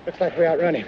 Looks like we outrun him.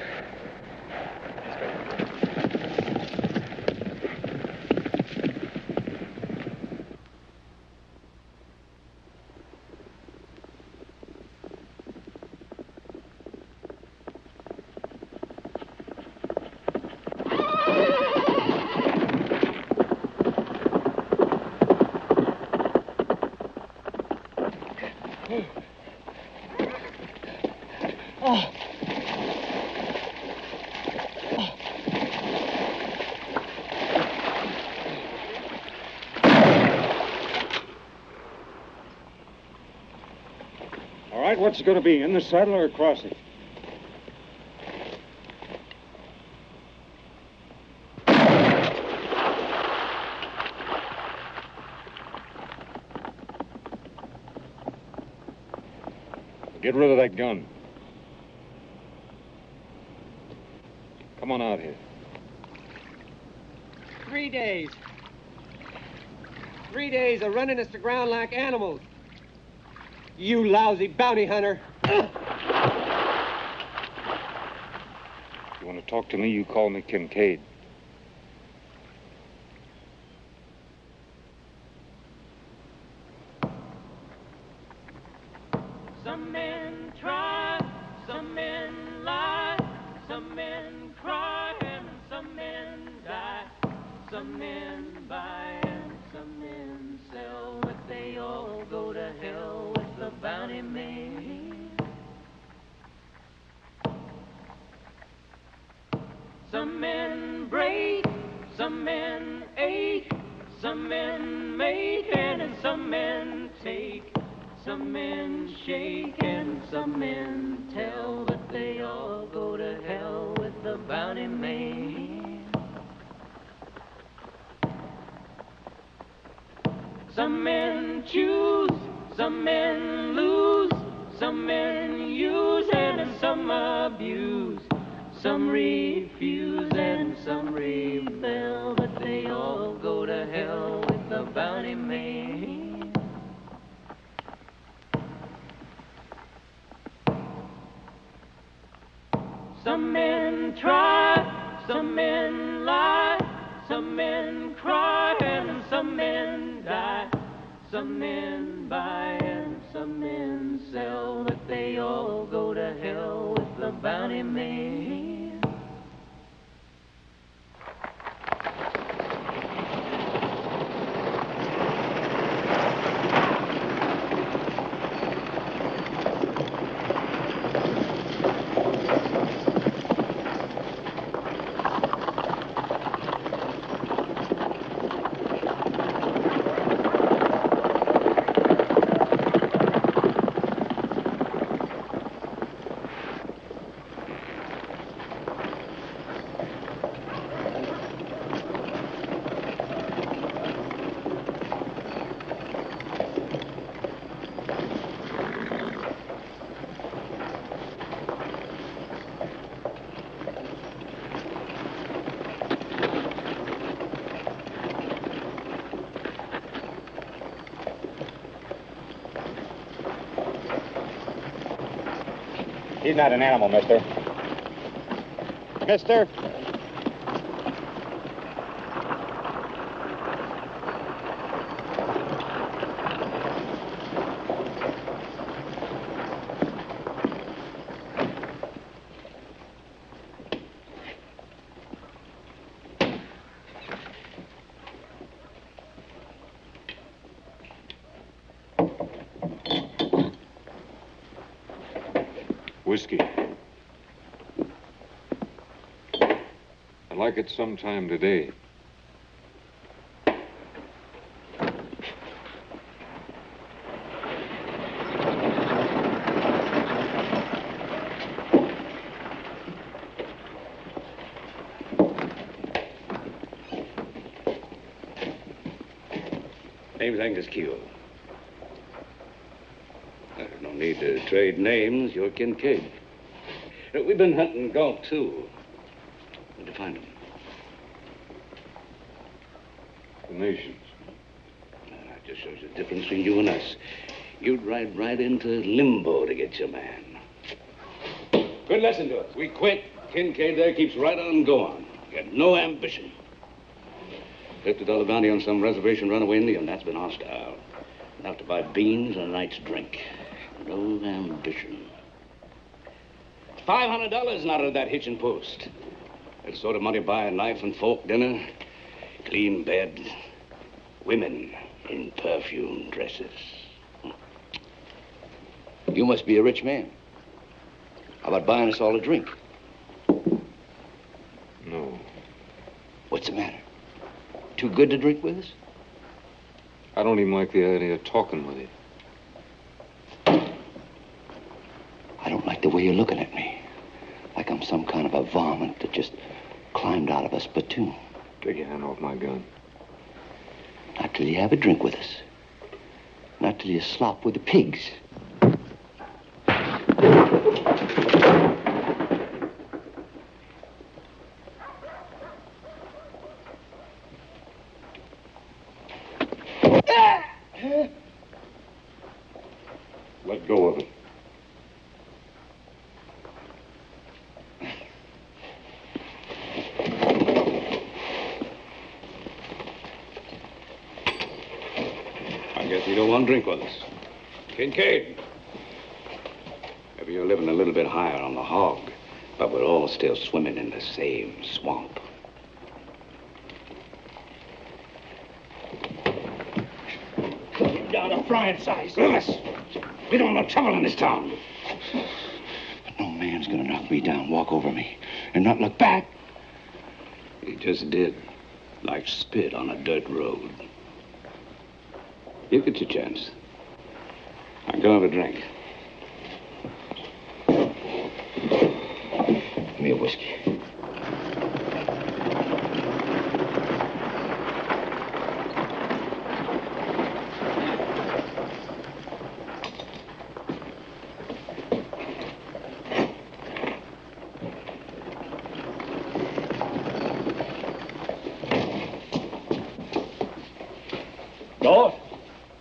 What's it going to be, in the saddle or across it? Get rid of that gun. Come on out here. 3 days. 3 days of running us to ground like animals. You lousy bounty hunter. You want to talk to me, you call me Kinkaid. Some men try, some men lie, some men cry, and some men die. Some men buy and some men sell, but they all go to hell with the bounty man. Some men break, some men ache, some men make, and some men take. Some men shake and some men tell, but they all go to hell with the bounty man. Some men choose, some men lose, some men use and some abuse. Some refuse and some rebel, but they all go to hell with the bounty man. Some men try, some men lie, some men cry, and some men die. Some men buy and some men sell, but they all go to hell with the bounty man. He's not an animal, mister. Mister? Whiskey. I'd like it sometime today. Name's Angus Keough. There's no need to trade names. You're Kinkaid. We've been hunting golf, too. Where'd you find them? The nations. That just shows the difference between you and us. You'd ride right into limbo to get your man. Good lesson to us. We quit. Kinkaid there keeps right on going. Got no ambition. $50 bounty on some reservation runaway Indian. That's been hostile. Enough to buy beans and a night's drink. No ambition. $500 out of that hitching post. That sort of money buy a knife and fork dinner, clean bed, women in perfume dresses. You must be a rich man. How about buying us all a drink? No. What's the matter? Too good to drink with us? I don't even like the idea of talking with you. I don't like the way you're looking at me. Like I'm some kind of a varmint that just climbed out of a spittoon. Take your hand off my gun. Not till you have a drink with us. Not till you slop with the pigs. Let go of it. I guess you don't want to drink with us. Kinkaid. Maybe you're living a little bit higher on the hog, but we're all still swimming in the same swamp. Down a frying size. Lewis, we don't want trouble in this town. But no man's gonna knock me down, walk over me, and not look back. He just did, like spit on a dirt road. You get your chance. Now go have a drink. Give me a whiskey. Galt?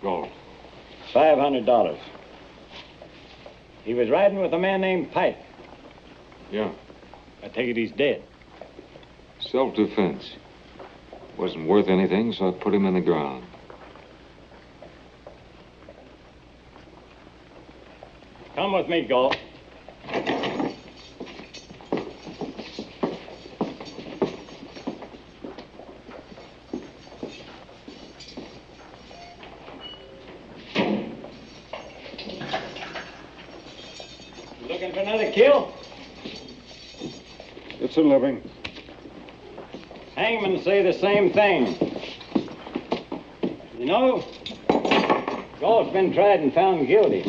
Go. $500. He was riding with a man named Pike. Yeah. I take it he's dead. Self-defense. Wasn't worth anything, so I put him in the ground. Come with me, Galt. Looking for another kill? It's a living. Hangmen say the same thing. You know, Galt's been tried and found guilty.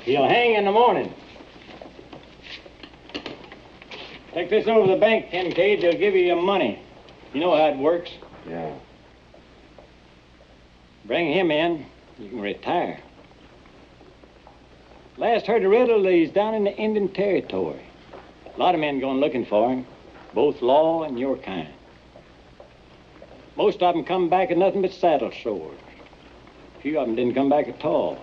He'll hang in the morning. Take this over to the bank, Kinkaid. They'll give you your money. You know how it works. Yeah. Bring him in. You can retire. Last heard of Riddle, he's down in the Indian Territory. A lot of men going looking for him, both law and your kind. Most of them come back with nothing but saddle sores. A few of them didn't come back at all.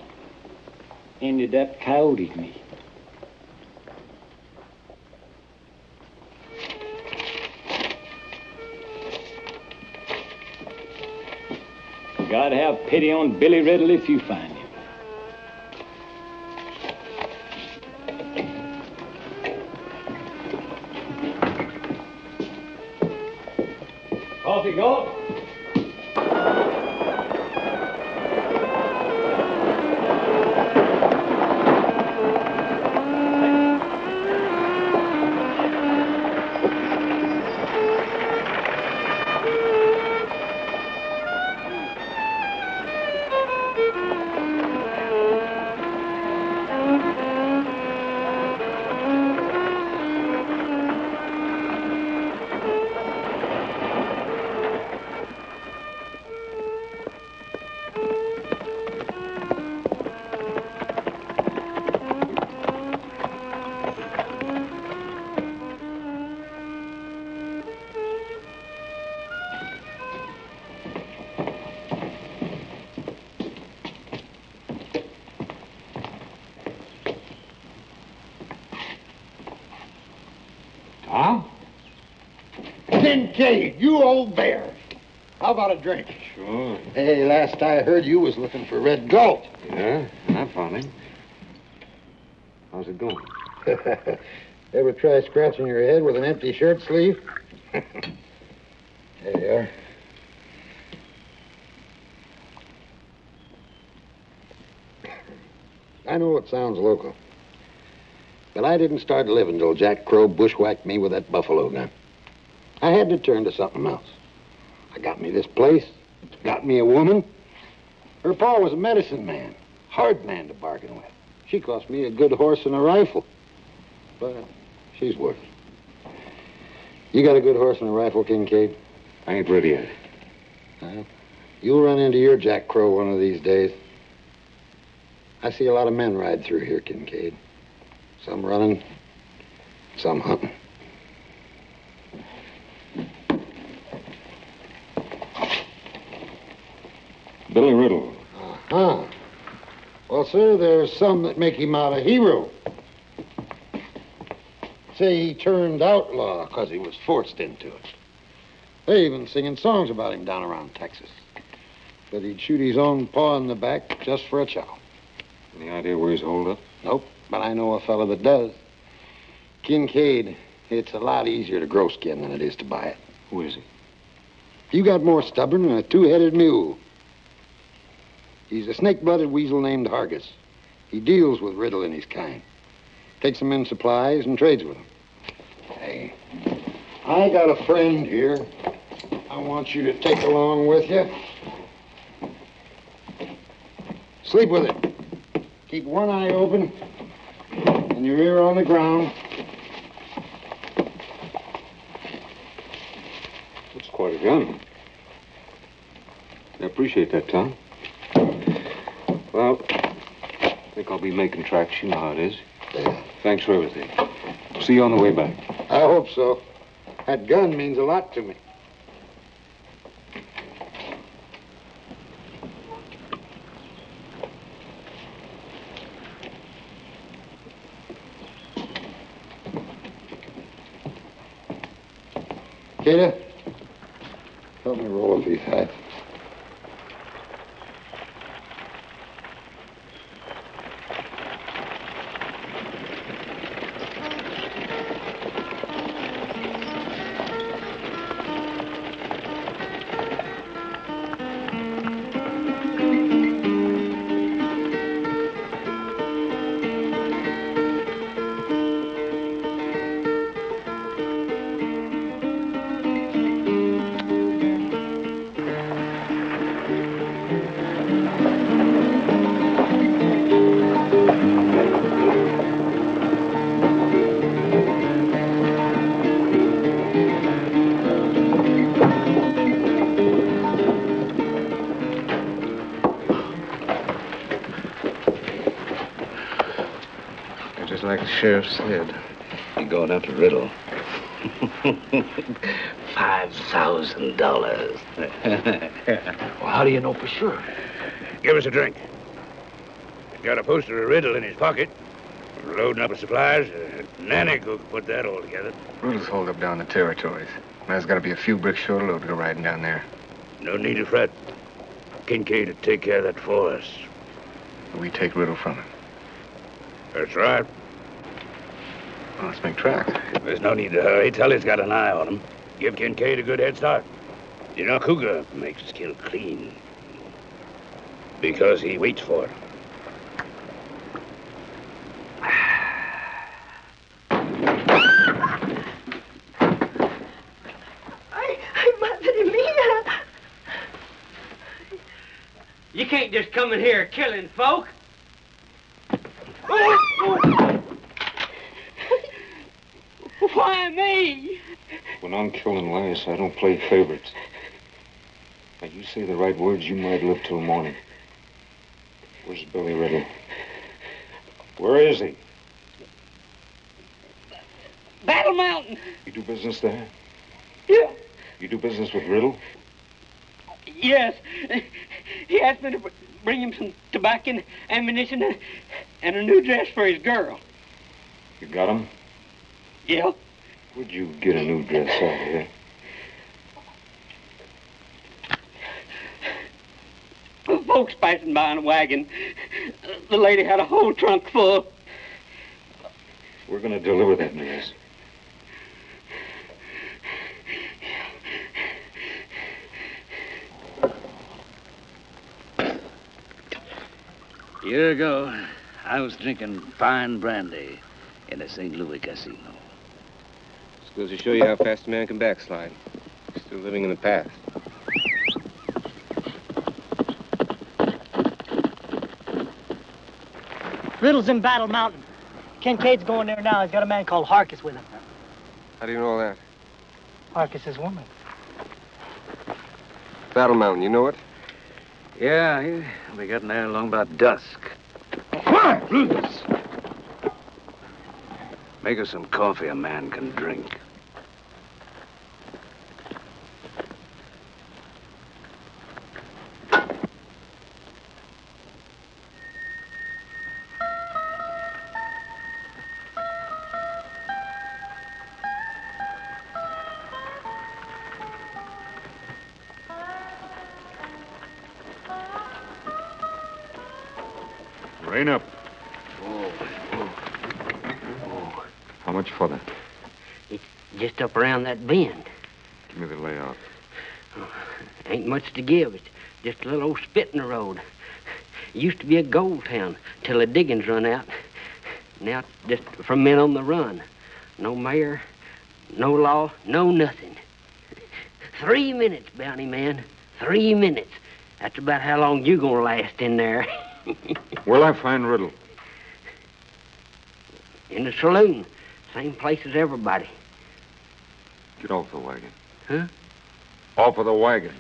Ended up coyoted me. God have pity on Billy Riddle if you find him. Coffee, Galt? Huh? Kinkaid, you old bear. How about a drink? Sure. Hey, last I heard you was looking for Red Galt. Yeah, I found him. How's it going? Ever try scratching your head with an empty shirt sleeve? There you are. I know it sounds local, but I didn't start living till Jack Crow bushwhacked me with that buffalo gun. I had to turn to something else. I got me this place, got me a woman. Her pa was a medicine man, hard man to bargain with. She cost me a good horse and a rifle, but she's worth it. You got a good horse and a rifle, Kinkaid? I ain't ready yet. Well, you'll run into your Jack Crow one of these days. I see a lot of men ride through here, Kinkaid. Some running, some hunting. Billy Riddle. Uh-huh. Well, sir, there's some that make him out a hero. Say he turned outlaw because he was forced into it. They even singing songs about him down around Texas. But he'd shoot his own paw in the back just for a chow. Any idea where he's holed up? Nope, but I know a fella that does. Kinkaid, it's a lot easier to grow skin than it is to buy it. Who is he? You got more stubborn than a two-headed mule. He's a snake-blooded weasel named Hargus. He deals with Riddle and his kind. Takes them in supplies and trades with them. Hey, I got a friend here I want you to take along with you. Sleep with it. Keep one eye open and your ear on the ground. That's quite a gun. I appreciate that, Tom. Well, I think I'll be making tracks. You know how it is. Yeah. Thanks for everything. See you on the way back. I hope so. That gun means a lot to me. Kidder, help me roll up these hats. Like the sheriff said. You're going after Riddle. $5,000. Well, how do you know for sure? Give us a drink. He's got a poster of Riddle in his pocket. We're loading up with supplies. Nanny could put that all together. Riddle's holed up down the territories. There's got to be a few bricks short of load to go riding down there. No need to fret. Kinkaid would take care of that for us. We take Riddle from him. That's right. Well, let's make tracks. There's no need to hurry. Tully's got an eye on him. Give Kinkaid a good head start. You know, Cougar makes his kill clean. Because he waits for it. Ay, madre mía. You can't just come in here killing folk. Why me? When I'm killing last, I don't play favorites. Now, you say the right words, you might live till morning. Where's Billy Riddle? Where is he? Battle Mountain. You do business there? Yeah. You do business with Riddle? Yes. He asked me to bring him some tobacco and ammunition and a new dress for his girl. You got him? Yeah. Where'd you get a new dress out of here? Folks passing by in a wagon. The lady had a whole trunk full. We're gonna deliver that dress. A year ago, I was drinking fine brandy in a St. Louis casino. Just goes to show you how fast a man can backslide. Still living in the past. Riddle's in Battle Mountain. Kinkaid's going there now. He's got a man called Harkis with him. How do you know that? Harkis' woman. Battle Mountain, you know it? Yeah, he'll be getting there along about dusk. Make us some coffee a man can drink. Rain up. How much for that? It's just up around that bend. Give me the layout. Ain't much to give. It's just a little old spit in the road. It used to be a gold town till the diggings run out. Now it's just for men on the run. No mayor, no law, no nothing. 3 minutes, bounty man. 3 minutes. That's about how long you gonna last in there. Where'll I find Riddle? In the saloon. Same place as everybody. Get off the wagon. Huh? Off of the wagon.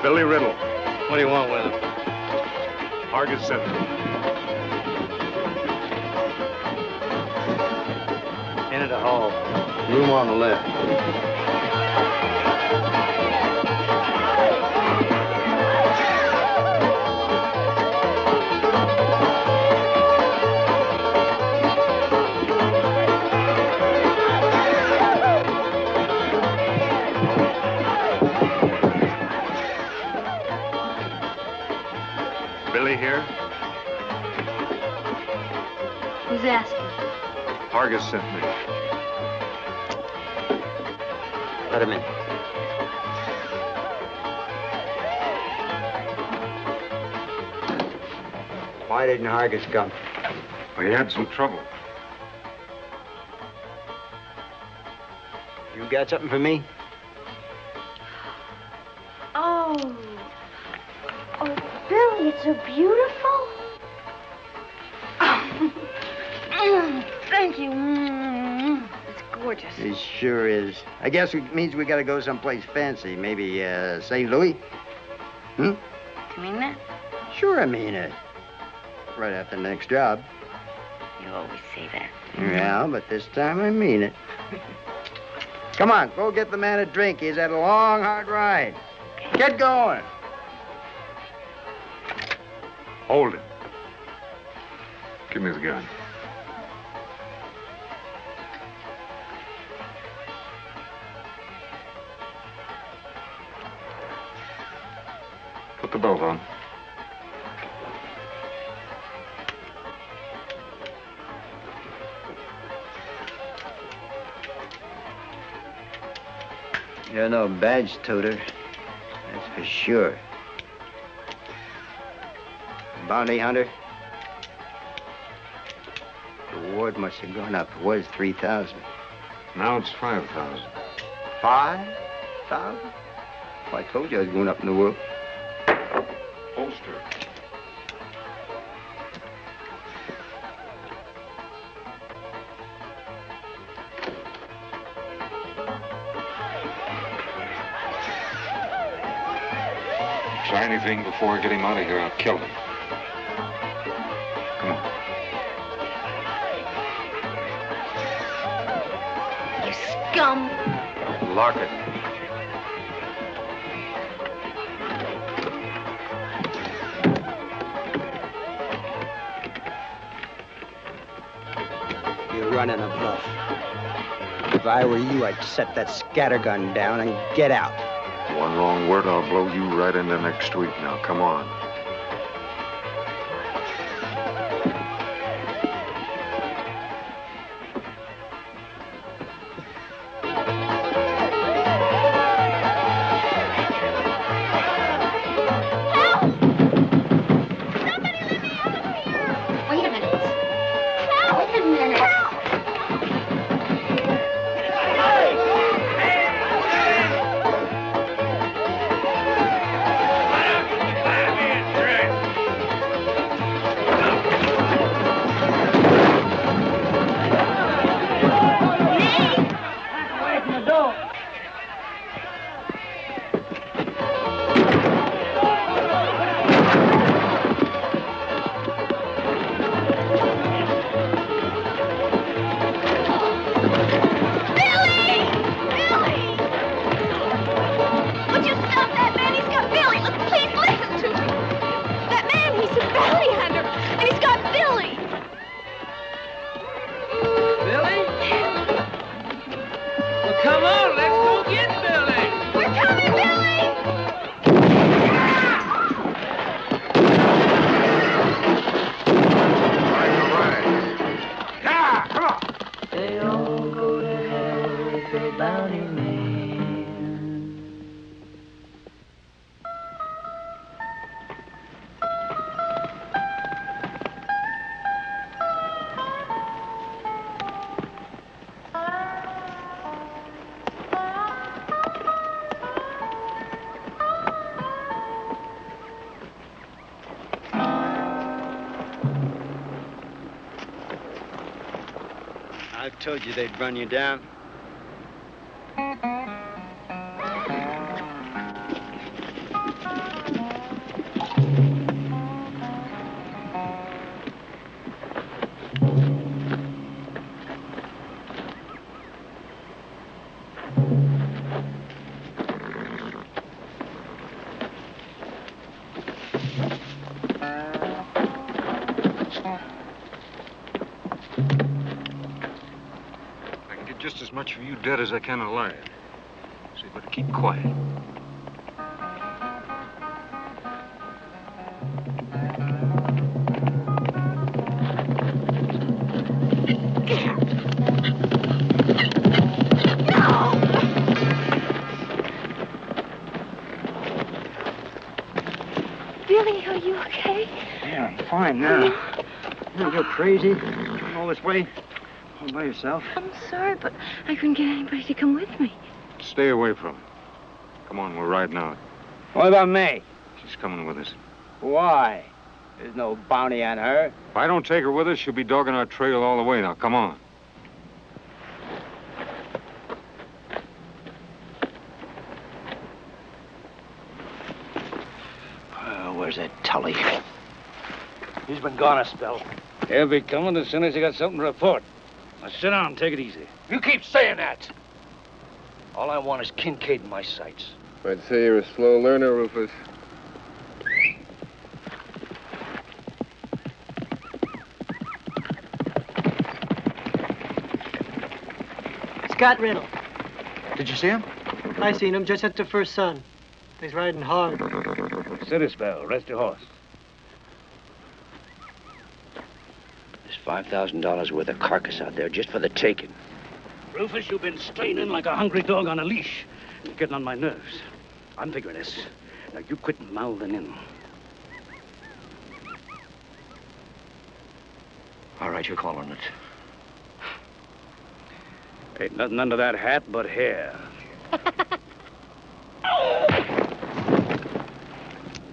Billy Riddle. What do you want with him? Argus sent him. Into the hall. Room on the left. Billy here? Who's asking? Argus sent me. Let him in. Why didn't Argus come? Well, he had some trouble. You got something for me? Oh. Oh, Billy, it's so beautiful. Oh. Thank you. It's gorgeous. It sure is. I guess it means we gotta go someplace fancy. Maybe, St. Louis? Hmm? You mean that? Sure, I mean it. Right after the next job. You always say that. Yeah, but this time I mean it. Come on, go get the man a drink. He's had a long, hard ride. Get going. Hold it. Give me the gun. Put the belt on. You're no badge toter. That's for sure. Bounty hunter? The reward must have gone up. It was 3,000. Now it's 5,000. 5,000? Well, I told you I was going up in the world. Holster. Try anything before I get him out of here, I'll kill him. Come on. You scum. Lock it. You're running a bluff. If I were you, I'd set that scattergun down and get out. One wrong word, I'll blow you right into next week. Now, come on. Wait a minute. Help! Wait a minute. Help! I told you they'd run you down. fight just as much for you dead as I can alive. So you better keep quiet. Billy, are you okay? Yeah, I'm fine now. You're crazy. Coming all this way all by yourself. I'm sorry, but I couldn't get anybody to come with me. Stay away from him. Come on, we're riding out. What about me? She's coming with us. Why? There's no bounty on her. If I don't take her with us, she'll be dogging our trail all the way. Now, come on. Where's that Tully? He's been gone a spell. He'll be coming as soon as he got something to report. Now sit down, take it easy. You keep saying that. All I want is Kinkaid in my sights. I'd say you're a slow learner, Rufus. Scott Riddle. Did you see him? I seen him just at the first sun. He's riding hard. Sit a spell, rest your horse. There's $5,000 worth of carcass out there just for the taking. Rufus, you've been straining like a hungry dog on a leash. You're getting on my nerves. I'm figuring this. Now, you quit mouthing in. All right, you're calling it. Ain't nothing under that hat but hair.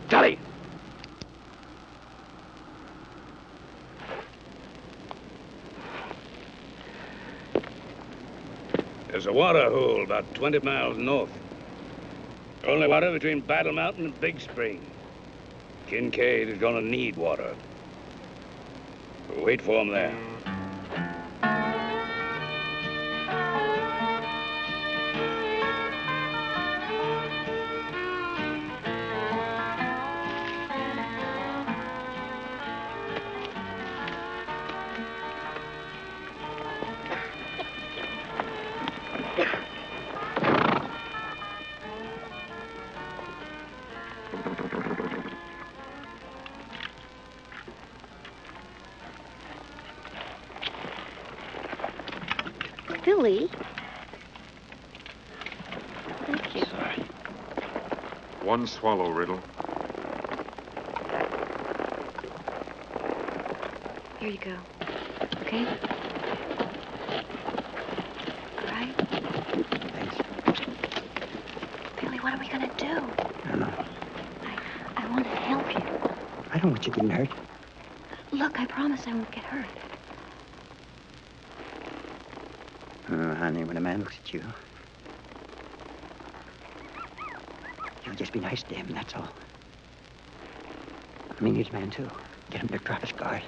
Tully! There's a water hole about 20 miles north. Only water between Battle Mountain and Big Spring. Kinkaid is gonna need water. We'll wait for him there. Billy. Thank you. Sorry. One swallow, Riddle. Here you go. Okay? All right? Thanks. Billy, what are we gonna do? I don't know. I want to help you. I don't want you getting hurt. Look, I promise I won't get hurt. Honey, when a man looks at you, you'll just be nice to him, that's all. I mean, he's a man, too. Get him to drop his guard.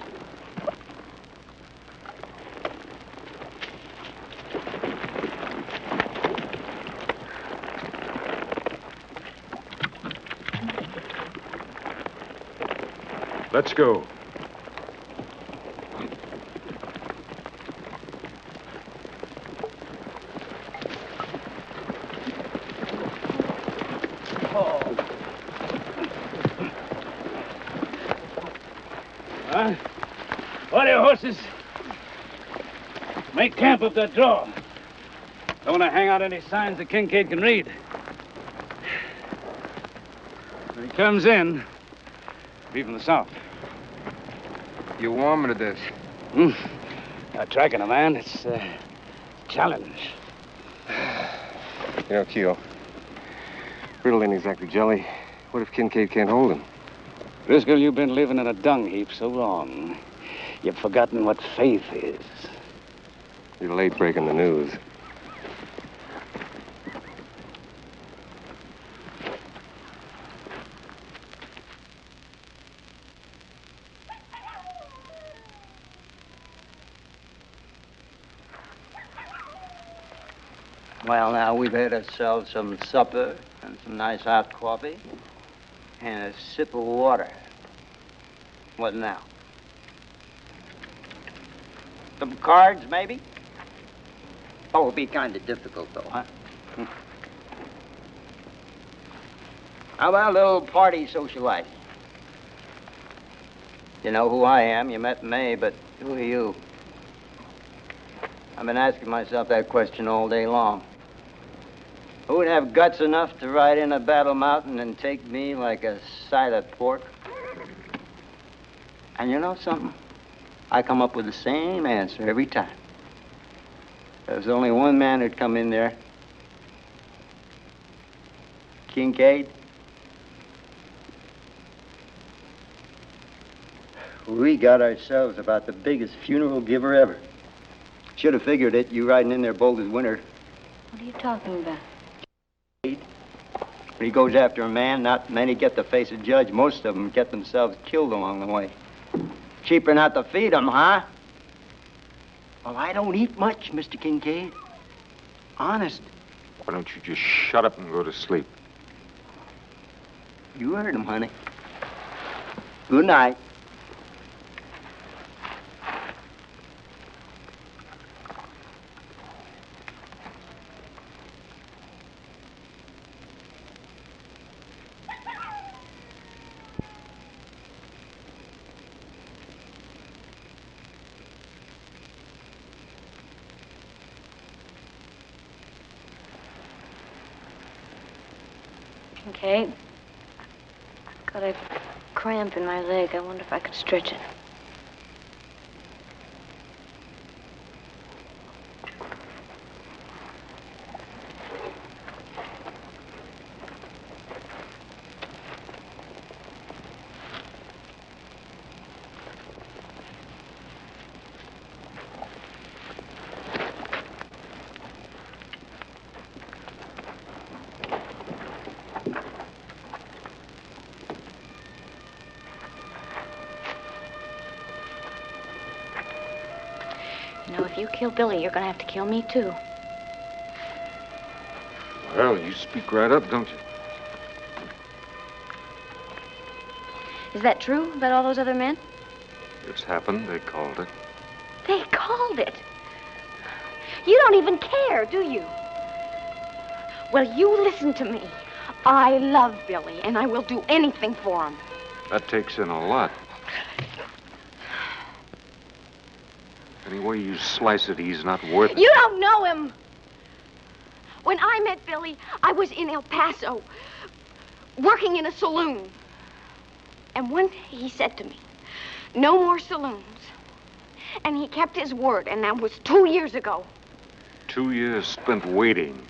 Let's go. Order your horses. Make camp up that draw. Don't want to hang out any signs that Kinkaid can read. When he comes in, be from the south. You warm me to this. Not tracking a man, it's a challenge. You know, Keough, Riddle ain't exactly jelly. What if Kinkaid can't hold him? Driscoll, you've been living in a dung heap so long, you've forgotten what faith is. You're late breaking the news. Well, now, we've had ourselves some supper and some nice hot coffee and a sip of water. What now? Some cards, maybe? Oh, it'll be kind of difficult, though, huh? How about a little party socializing? You know who I am. You met May, but who are you? I've been asking myself that question all day long. Who would have guts enough to ride in a Battle Mountain and take me like a side of pork? And you know something? I come up with the same answer every time. There's only one man who'd come in there. Kinkaid. We got ourselves about the biggest funeral giver ever. Should have figured it, you riding in there bold as winter. What are you talking about? When he goes after a man, not many get to face a judge. Most of them get themselves killed along the way. Cheaper not to feed them, huh? Well, I don't eat much, Mr. Kinkaid. Honest. Why don't you just shut up and go to sleep? You heard him, honey. Good night. Kinkaid, I've got a cramp in my leg. I wonder if I could stretch it. You know, if you kill Billy, you're gonna have to kill me, too. Well, you speak right up, don't you? Is that true about all those other men? It's happened. They called it. They called it. You don't even care, do you? Well, you listen to me. I love Billy, and I will do anything for him. That takes in a lot. Any way you slice it, he's not worth it. You don't know him. When I met Billy, I was in El Paso, working in a saloon. And one day he said to me, no more saloons. And he kept his word, and that was 2 years ago. 2 years spent waiting.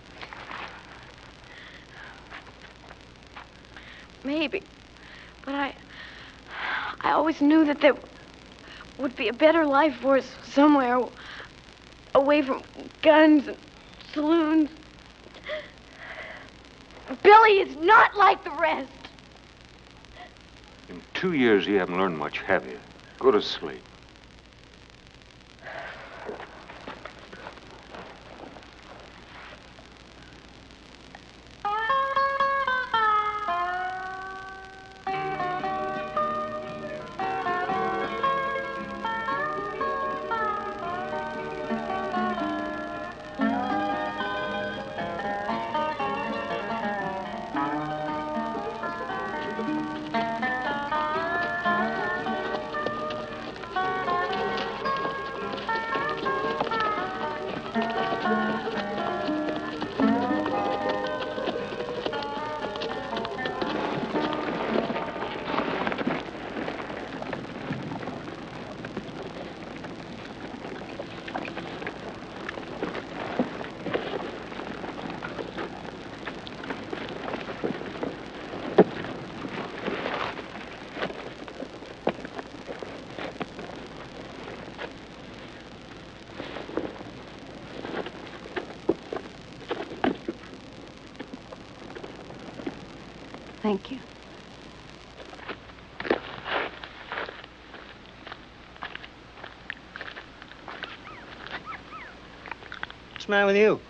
Maybe. But I always knew that there would be a better life for us somewhere away from guns and saloons. Billy is not like the rest. In 2 years, you haven't learned much, have you? Go to sleep. Thank you. What's the matter with you?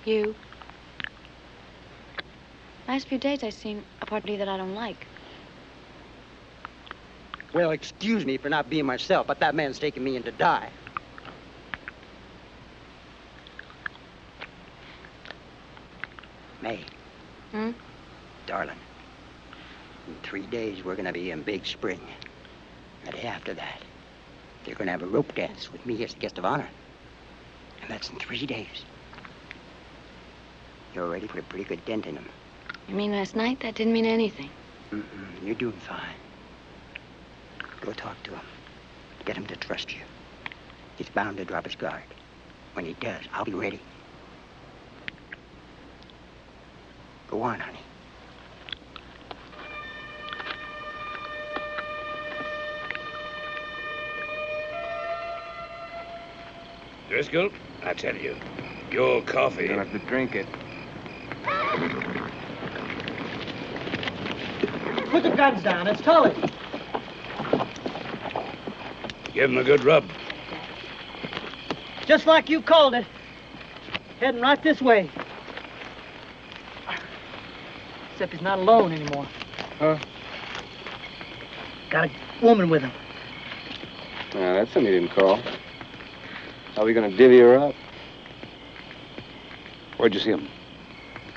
You. Last few days I've seen a part of you that I don't like. Well, excuse me for not being myself, but that man's taking me in to die. May. Hmm? Darling, in 3 days, we're going to be in Big Spring. The day after that, they're going to have a rope dance with me as the guest of honor. And that's in 3 days. You already put a pretty good dent in them. You mean last night? That didn't mean anything. You're doing fine. Go talk to him. Get him to trust you. He's bound to drop his guard. When he does, I'll be ready. Go on, honey. Driscoll, I tell you, your coffee... You'll have to drink it. Put the guns down. It's Tully. Give him a good rub. Just like you called it. Heading right this way. Except he's not alone anymore. Huh? Got a woman with him. Now, that's something you didn't call. How are we gonna divvy her up? Where'd you see him?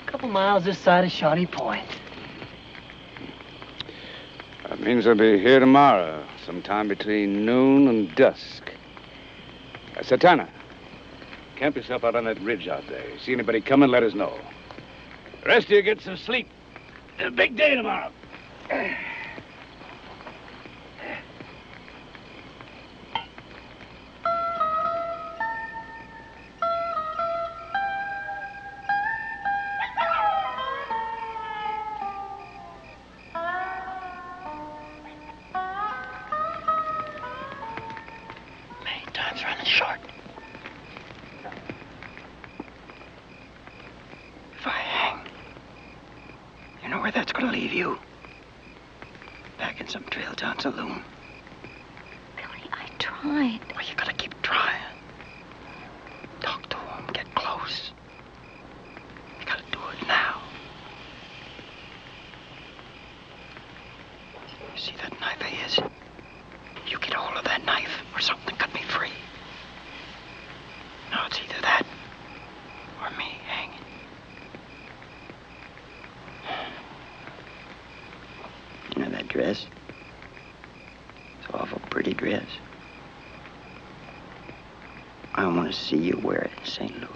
A couple miles this side of Shawnee Point. That means I'll be here tomorrow, sometime between noon and dusk. Satana, camp yourself out on that ridge out there. See anybody coming, let us know. The rest of you get some sleep. It's a big day tomorrow. Time's running short. If I hang, you know where that's gonna leave you? Back in some trail town saloon. Billy, I tried. Well, you gotta keep trying. Talk to him, get close. You gotta do it now. You see that knife of his? You get a hold of that knife, or something cut me free. Now it's either that, or me hanging. You know that dress? It's an awful pretty dress. I want to see you wear it in St. Louis.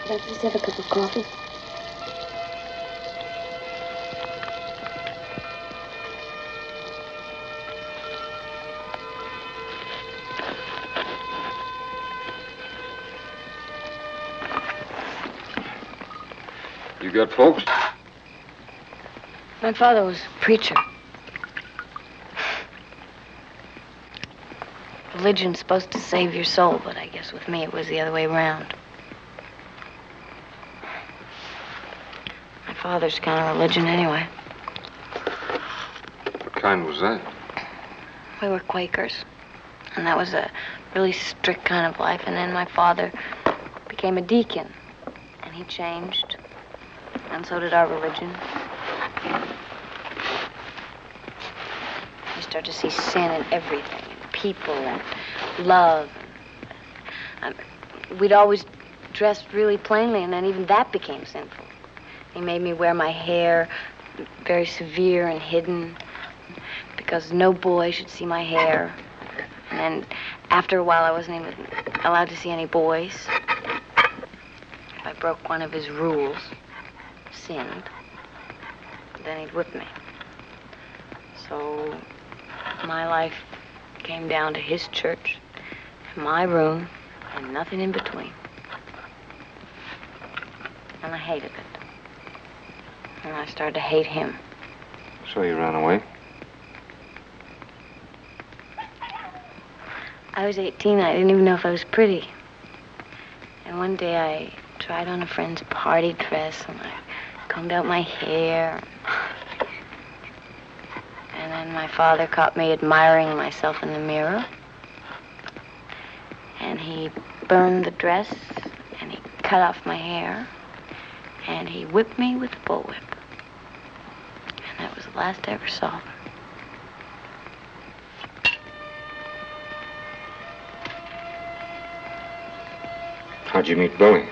Let's just have a cup of coffee. You got folks? My father was a preacher. Religion's supposed to save your soul, but I guess with me it was the other way around. My father's kind of religion anyway. What kind was that? We were Quakers, and that was a really strict kind of life. And then my father became a deacon, and he changed, and so did our religion. You start to see sin in everything, people and love. We'd always dressed really plainly, and then even that became sinful. He made me wear my hair very severe and hidden because no boy should see my hair. And then after a while, I wasn't even allowed to see any boys. If I broke one of his rules, sinned, then he'd whip me. So my life came down to his church, my room, and nothing in between. And I hated it. And I started to hate him. So you ran away? I was 18. I didn't even know if I was pretty. And one day I tried on a friend's party dress, and I combed out my hair. And then my father caught me admiring myself in the mirror. And And he burned the dress, and he cut off my hair, and he whipped me with a bullwhip. And that was the last I ever saw of him. How'd you meet Billy?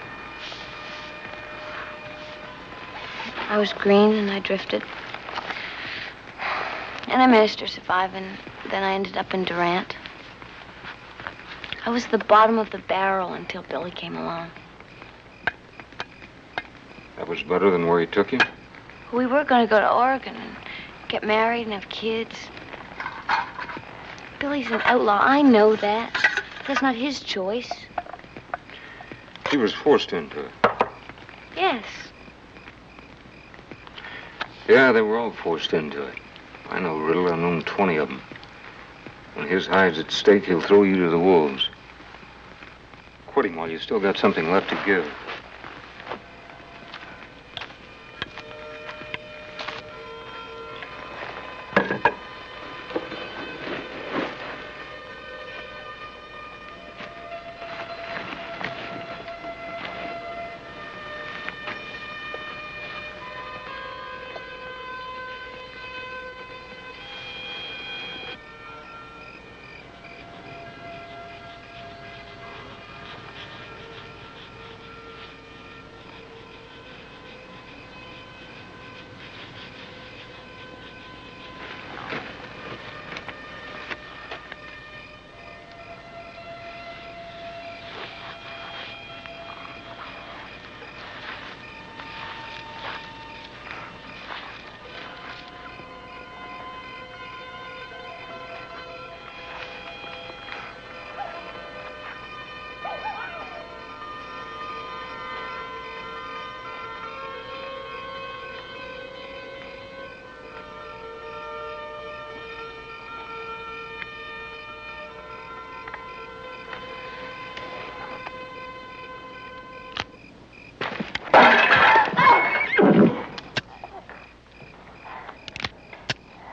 I was green and I drifted. And I managed to survive, and then I ended up in Durant. I was the bottom of the barrel until Billy came along. That was better than where he took you? We were going to go to Oregon and get married and have kids. Billy's an outlaw. I know that. That's not his choice. He was forced into it. Yes. Yeah, they were all forced into it. I know Riddle. I've known 20 of them. When his hide's at stake, he'll throw you to the wolves. Quit him while you still got something left to give.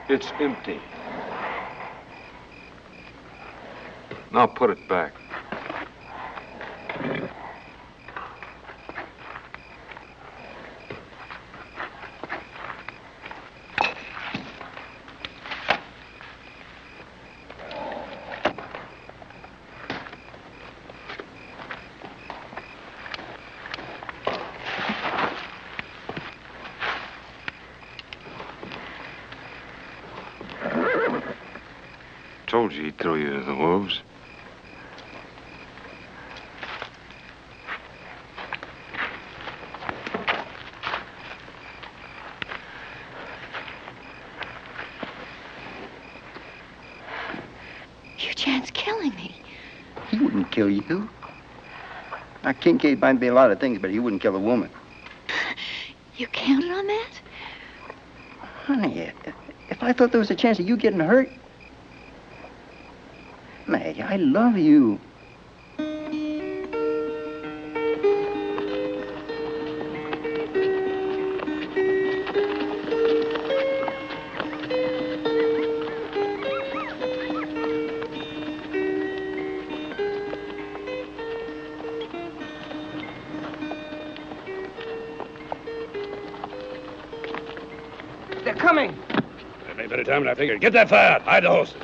It's empty. Now put it back. Told you he'd throw you to the wolves. You chance killing me. He wouldn't kill you. Now, Kinkaid might be a lot of things, but he wouldn't kill a woman. You counted on that? Honey, if I thought there was a chance of you getting hurt... Maggie, I love you. They're coming. That may better time than I figured. Get that fire out. Hide the horses.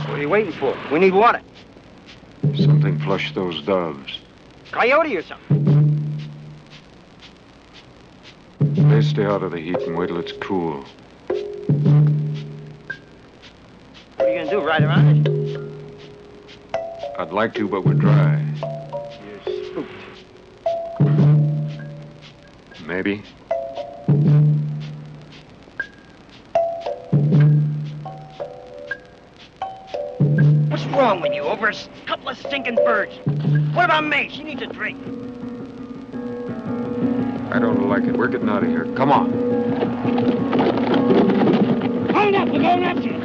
What are you waiting for? We need water. Something flushed those doves. Coyote or something. They stay out of the heat and wait till it's cool. What are you gonna do, ride around it? I'd like to, but we're dry. You're spooked. maybe. What's wrong with you? Over a couple of stinking birds. What about May? She needs a drink. I don't like it. We're getting out of here. Come on. Hold up, we're going after you.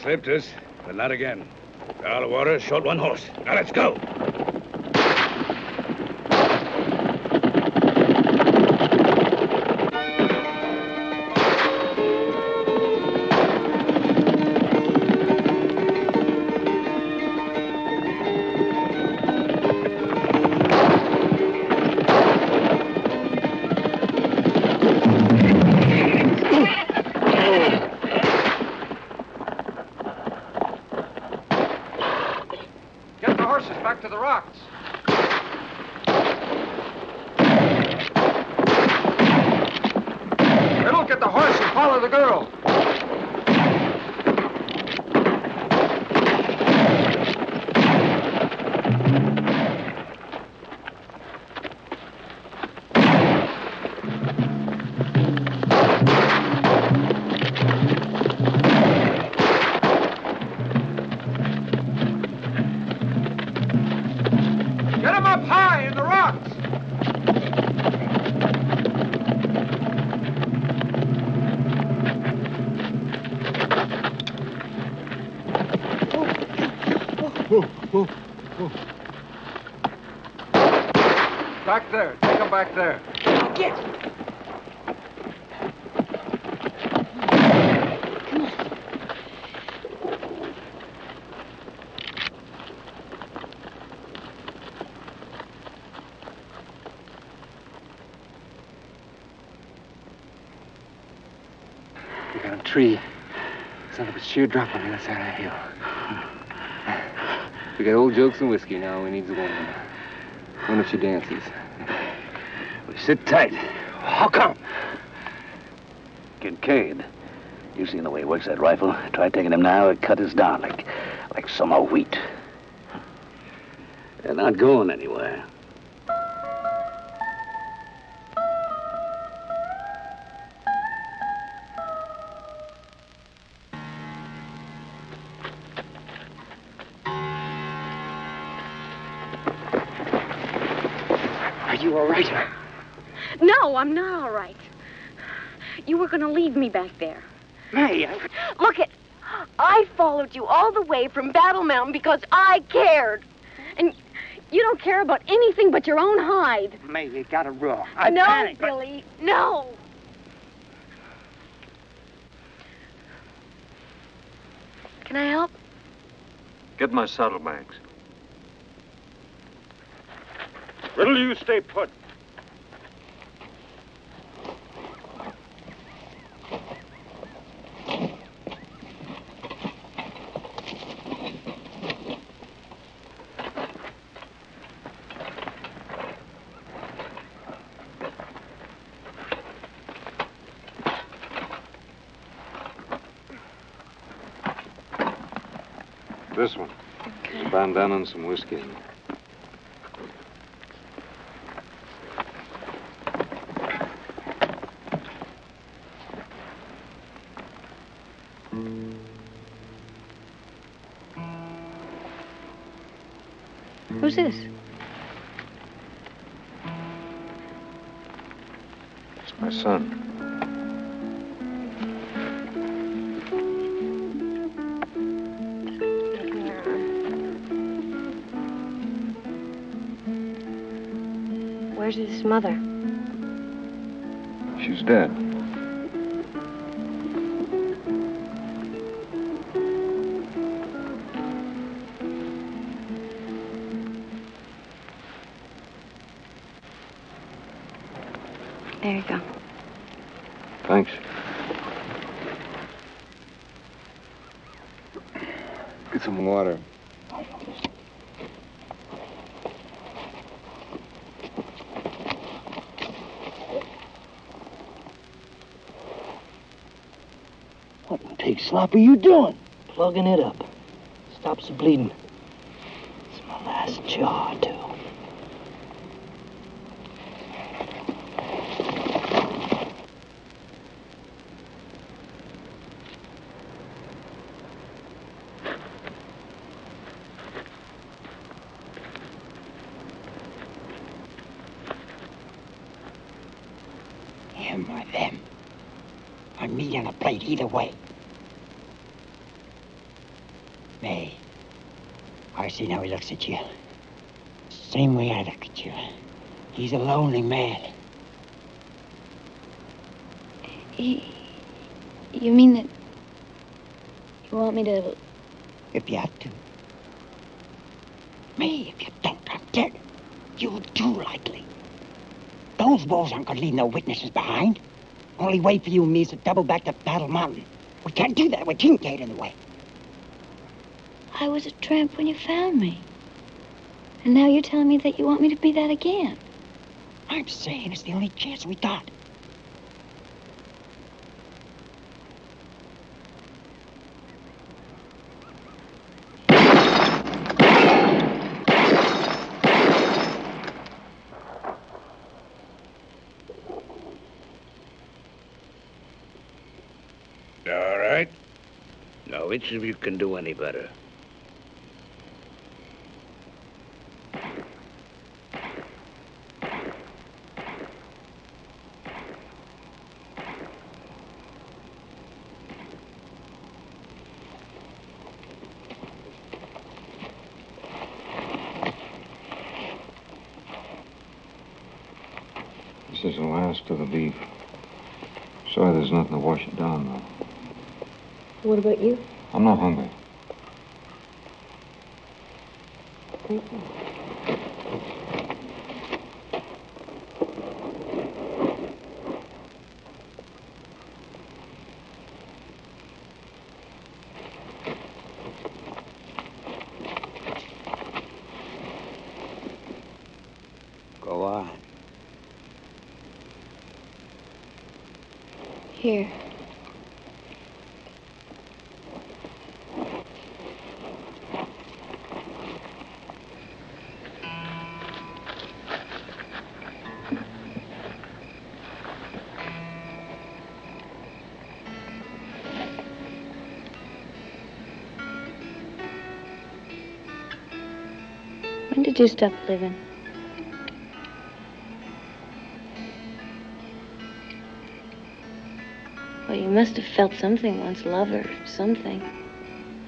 Saved us, but not again. Got out of water, short one horse. Now let's go. Back to the rocks. Riddle, get the horse and follow the girl. Back there. Take him back there. Get! We got a tree. Son of a sheer drop on the other side of the hill. We got old jokes and whiskey now. We need a woman. One if she dances. We sit tight. How come? Kinkaid. You seen the way he works that rifle? Try taking him now, it cut us down like summer wheat. They're not going anywhere. Are you all right? No, I'm not all right. You were going to leave me back there. May, Look I followed you all the way from Battle Mountain because I cared. And you don't care about anything but your own hide. May, you got it wrong. No, panicked, Billy, no. Can I help? Get my saddlebags. Riddle, you stay put. This one. Okay. A bandana and some whiskey. Who's this? It's my son. Where's his mother? She's dead. There you go. Thanks. Get some water. What in pig slop are you doing? Plugging it up. Stops the bleeding. It's my last jaw, too. Him or them. On meat on a plate either way. May, I seen how he looks at you. Same way I look at you. He's a lonely man. You mean that you want me to... If you have to. May, if you don't, I'm dead. You'll do likely. Those wolves aren't gonna leave no witnesses behind. Only way for you and me is to double back to Battle Mountain. We can't do that with Kinkaid in the way. I was a tramp when you found me. And now you're telling me that you want me to be that again. I'm saying it's the only chance we got. All right. Now, which of you can do any better? This is the last of the beef. Sorry there's nothing to wash it down, though. What about you? I'm not hungry. Go on. Here. When did you stop living? Well, you must have felt something once, love or something.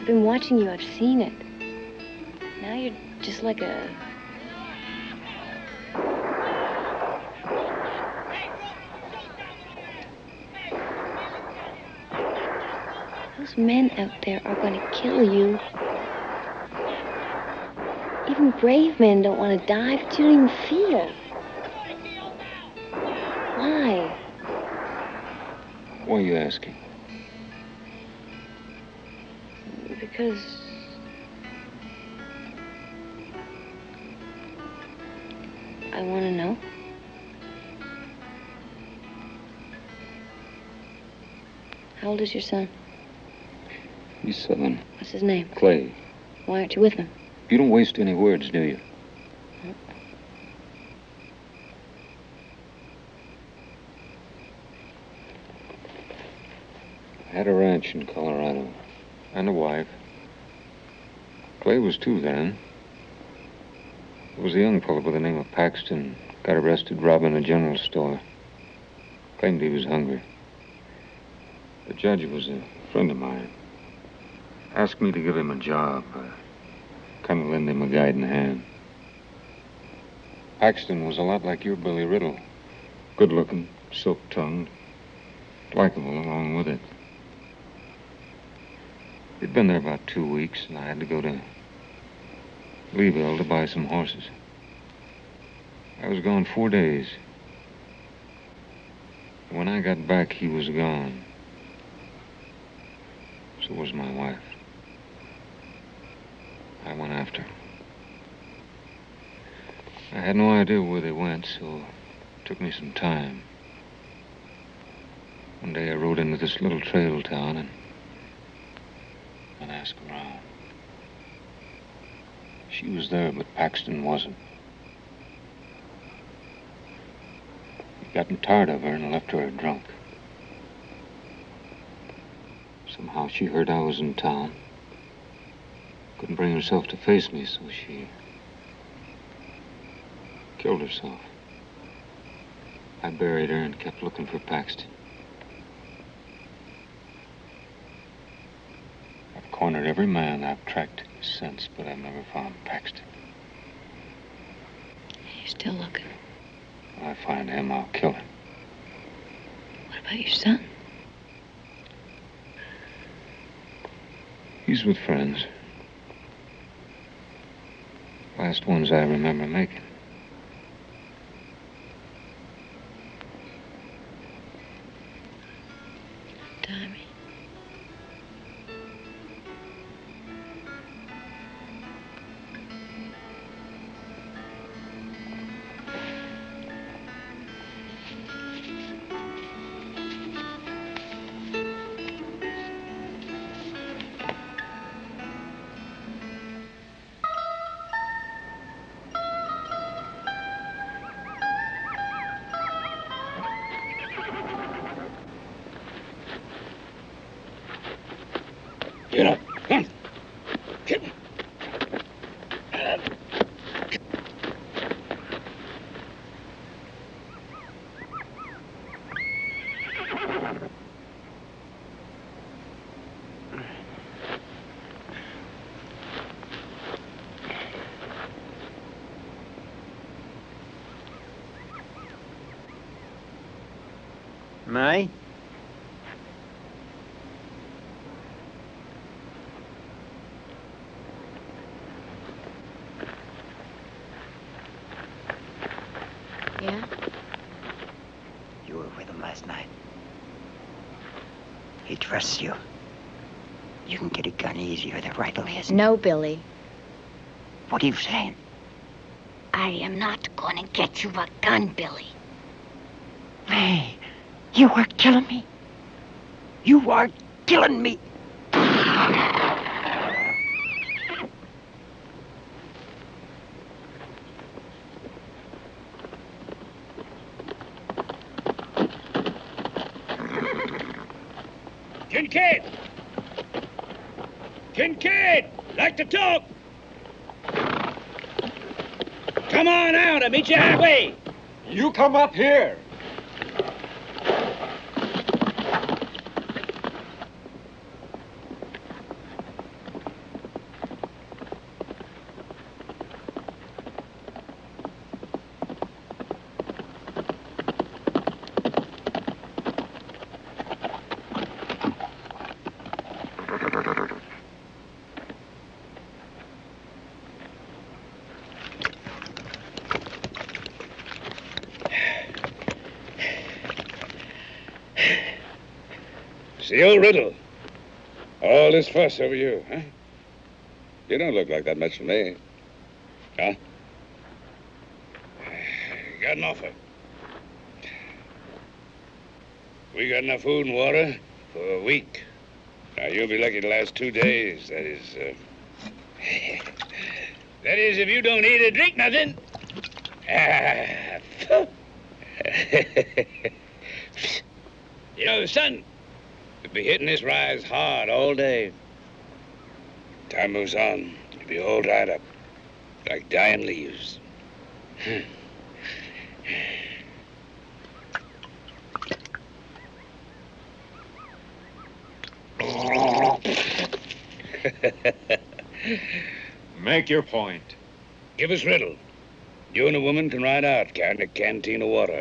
I've been watching you, I've seen it. Now you're just like a... Those men out there are going to kill you. Even brave men don't want to die, but you don't even feel. Why? Why are you asking? Because... I want to know. How old is your son? He's 7. What's his name? Clay. Why aren't you with him? You don't waste any words, do you? I had a ranch in Colorado, and a wife. Clay was 2 then. There was a young fellow by the name of Paxton, got arrested robbing a general store. Claimed he was hungry. The judge was a friend of mine. Asked me to give him a job, kind of lend him a guiding hand. Paxton was a lot like your Billy Riddle. Good-looking, silk-tongued, likable along with it. He'd been there about 2 weeks, and I had to go to Llewellyn to buy some horses. I was gone 4 days. When I got back, he was gone. So was my wife. I went after her. I had no idea where they went, so it took me some time. One day I rode into this little trail town and asked around. She was there, but Paxton wasn't. He'd gotten tired of her and left her drunk. Somehow she heard I was in town. Couldn't bring herself to face me, so she killed herself. I buried her and kept looking for Paxton. I've cornered every man I've tracked since, but I've never found Paxton. You're still looking. When I find him, I'll kill him. What about your son? He's with friends. Last ones I remember making. Tommy. Get up. Come. Get. May? Yeah? You were with him last night. He trusts you. You can get a gun easier than rifle his. No, Billy. What are you saying? I am not gonna get you a gun, Billy. Hey, you are killing me. You are killing me. Kinkaid! Kinkaid! Like to talk! Come on out, I'll meet you halfway. You come up here. See, old Riddle. All this fuss over you, huh? You don't look like that much to me. Huh? Got an offer. We got enough food and water for a week. Now, you'll be lucky to last 2 days. That is, that is, if you don't eat or drink nothing. You know, the sun could be hitting this rise hard all day. Time moves on, you'll be all dried up, like dying leaves. Make your point. Give us Riddle. You and a woman can ride out, carrying a canteen of water.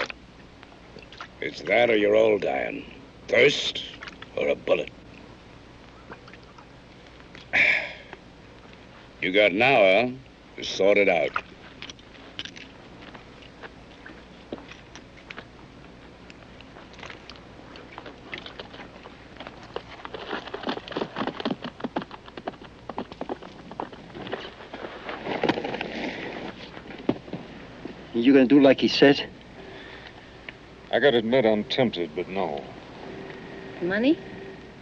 It's that or you're all dying. Thirst or a bullet. You got an hour to sort it out. You gonna do like he said? I gotta admit I'm tempted, but no. Money?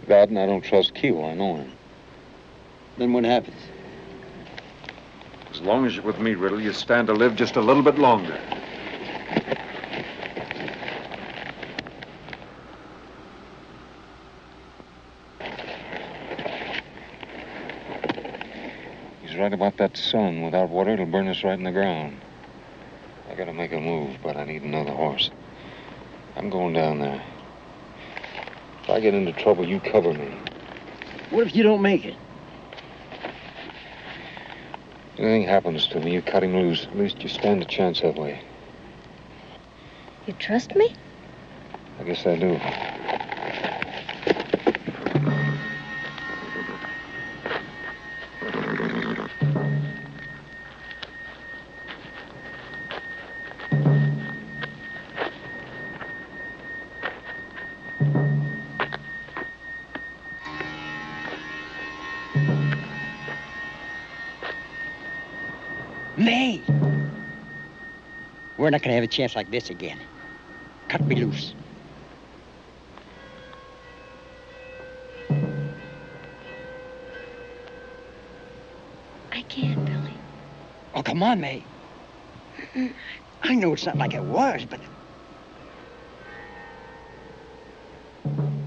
That and I don't trust Keough. I know him. Then what happens? As long as you're with me, Riddle, you stand to live just a little bit longer. He's right about that sun. Without water, it'll burn us right in the ground. I gotta make a move, but I need another horse. I'm going down there. If I get into trouble, you cover me. What if you don't make it? If anything happens to me, you cut him loose. At least you stand a chance that way. You trust me? I guess I do. May! We're not gonna have a chance like this again. Cut me loose. I can't, Billy. Oh, come on, May. I know it's not like it was, but...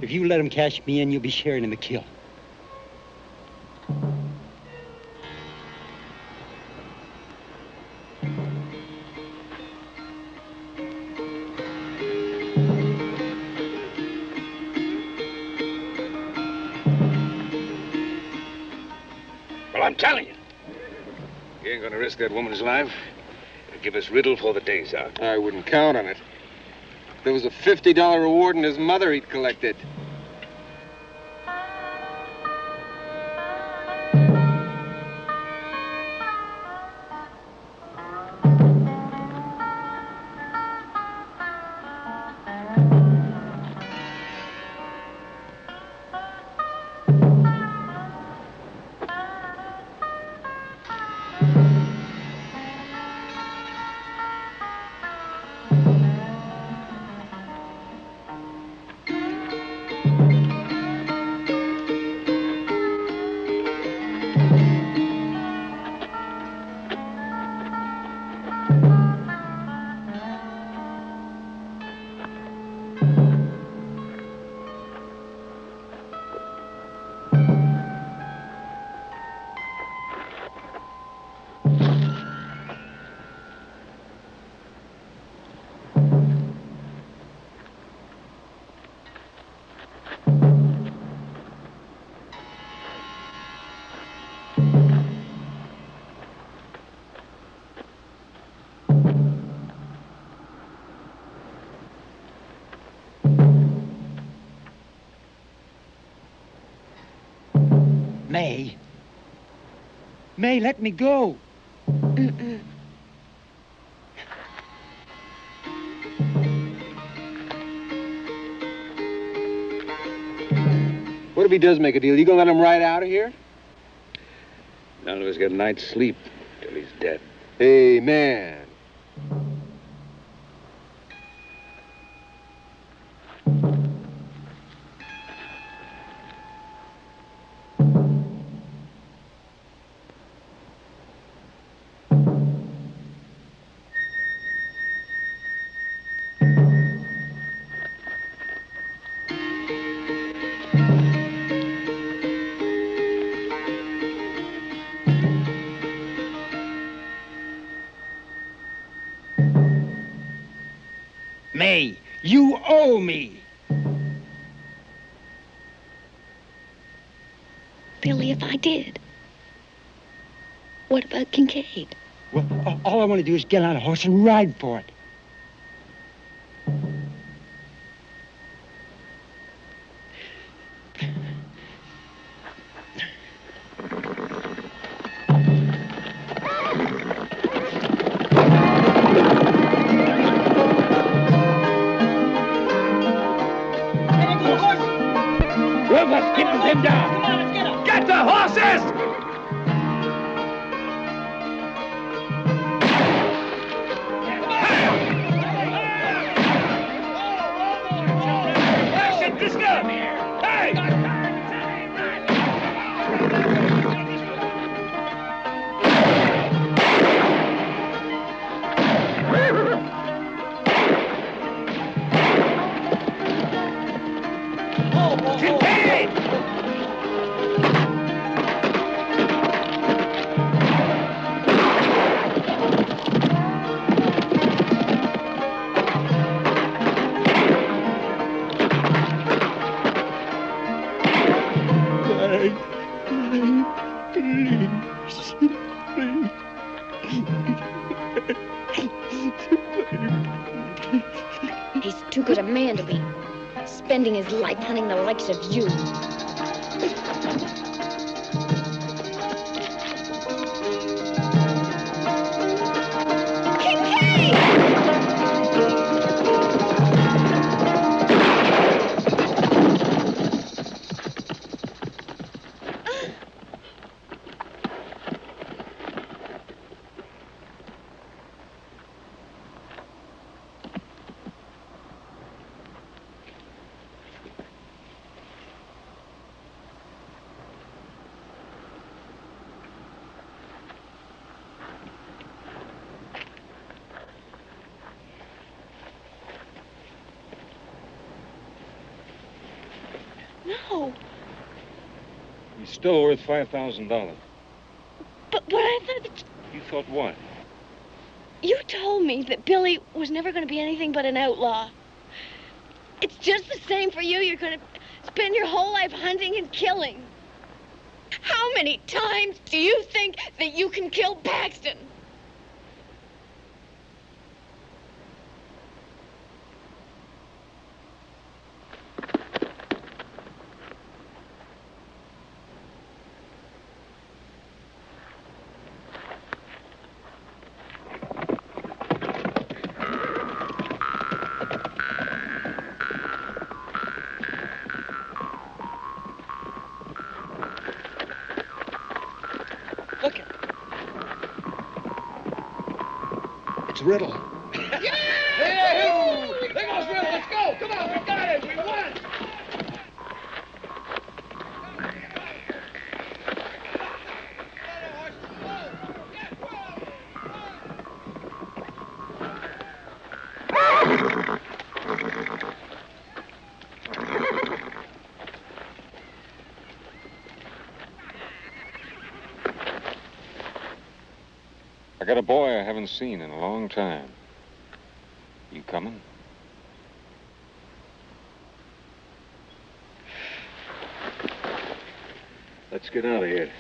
If you let him cash me in, you'll be sharing in the kill. Well, I'm telling you. You ain't gonna risk that woman's life. It'll give us Riddle for the day's out. I wouldn't count on it. There was a $50 reward and his mother he'd collected. May. May, let me go. Mm-mm. What if he does make a deal? You gonna let him ride out of here? None of us get a night's sleep till he's dead. Hey, man. May, you owe me. Billy, if I did, what about Kinkaid? Well, all I want to do is get on a horse and ride for it. Ruthless, keep him down. Come on, let's get him. Get the horses! He's too good a man to be spending his life hunting the likes of you. No. He's still worth $5,000. But I thought that You thought what? you told me that Billy was never going to be anything but an outlaw. It's just the same for you. You're going to spend your whole life hunting and killing. How many times do you think that you can kill Paxton? It's Riddle. Hey, there goes Riddle. Let's go. Come on, we got it. We won. I got a boy I haven't seen in a long time. You coming? Let's get out of here.